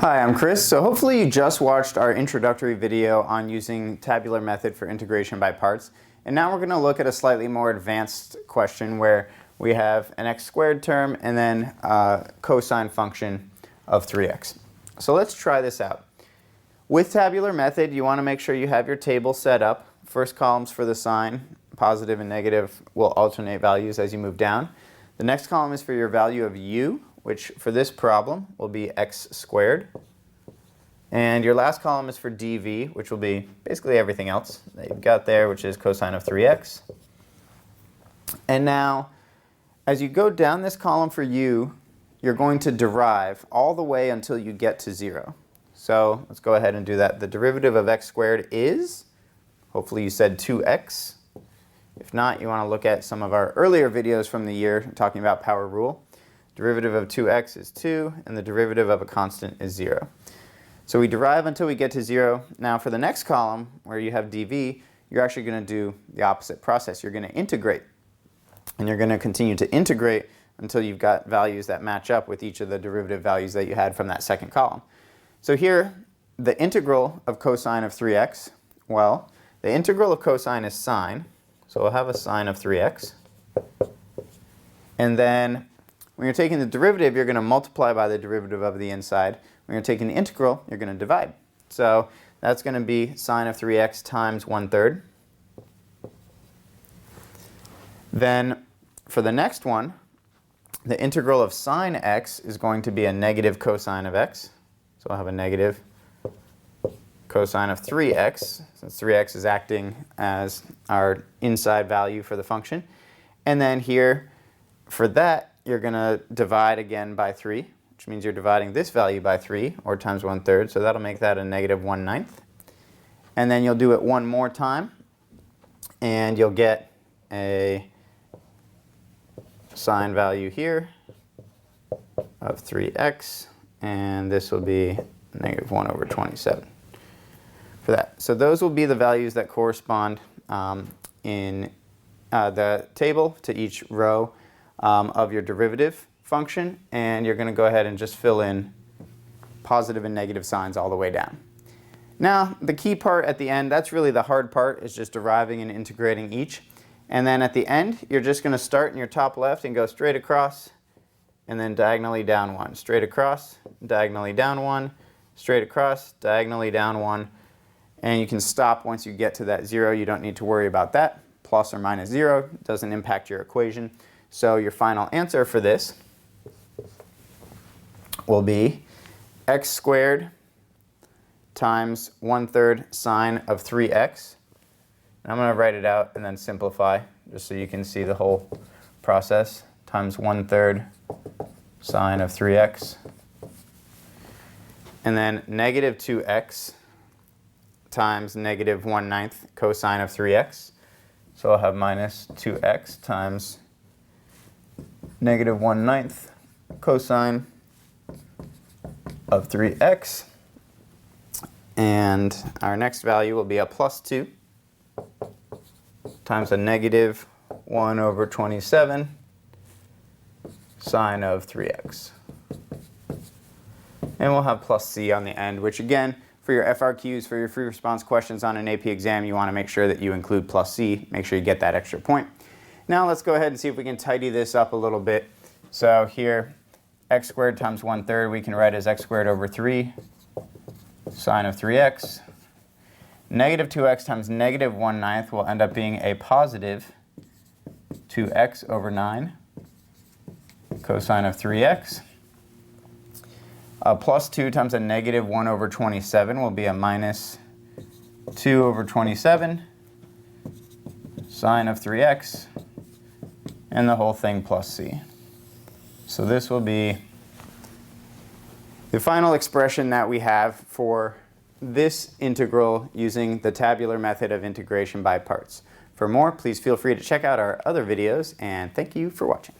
Hi, I'm Chris. So hopefully you just watched our introductory video on using tabular method for integration by parts. And now we're going to look at a slightly more advanced question where we have an x squared term and then a cosine function of 3x. So let's try this out. With tabular method, you want to make sure you have your table set up. First columns for the sign, positive and negative, will alternate values as you move down. The next column is for your value of u, which for this problem will be x squared. And your last column is for dv, which will be basically everything else that you've got there, which is cosine of 3x. And now, as you go down this column for u, you're going to derive all the way until you get to 0. So let's go ahead and do that. The derivative of x squared is, hopefully you said 2x. If not, you want to look at some of our earlier videos from the year talking about power rule. Derivative of 2x is 2, and the derivative of a constant is 0. So we derive until we get to 0. Now for the next column, where you have dv, you're actually going to do the opposite process. You're going to integrate. And you're going to continue to integrate until you've got values that match up with each of the derivative values that you had from that second column. So here, the integral of cosine of 3x, well, the integral of cosine is sine. So we'll have a sine of 3x. And then when you're taking the derivative, you're going to multiply by the derivative of the inside. When you're taking the integral, you're going to divide. So that's going to be sine of 3x times 1/3. Then for the next one, the integral of sine x is going to be a negative cosine of x. So I'll have a negative cosine of 3x, since 3x is acting as our inside value for the function. And then here, for that, you're going to divide again by 3, which means you're dividing this value by 3, or times 1/3, so that'll make that a negative 1/9. And then you'll do it one more time, and you'll get a sine value here of 3x, and this will be negative 1/27 for that. So those will be the values that correspond in the table to each row of your derivative function, and you're going to go ahead and just fill in positive and negative signs all the way down. Now, the key part at the end, that's really the hard part, is just deriving and integrating each. And then at the end, you're just going to start in your top left and go straight across, and then diagonally down 1. Straight across, diagonally down 1, straight across, diagonally down 1. And you can stop once you get to that 0. You don't need to worry about that. Plus or minus 0 doesn't impact your equation. So your final answer for this will be x squared times 1/3 sine of 3x. I'm going to write it out and then simplify, just so you can see the whole process, times 1/3 sine of 3x. And then negative 2x times negative 1/9 cosine of 3x. So I'll have minus 2x times negative 1/9 cosine of 3x. And our next value will be a plus 2 times a negative 1/27 sine of 3x. And we'll have plus c on the end, which again, for your FRQs, for your free response questions on an AP exam, you want to make sure that you include plus c. Make sure you get that extra point. Now let's go ahead and see if we can tidy this up a little bit. So here, x squared times 1/3 we can write as x squared over 3 sine of 3x. Negative 2x times negative 1/9 will end up being a positive 2x over 9 cosine of 3x. Plus 2 times a negative 1/27 will be a minus 2/27 sine of 3x, and the whole thing plus c. So this will be the final expression that we have for this integral using the tabular method of integration by parts. For more, please feel free to check out our other videos, and thank you for watching.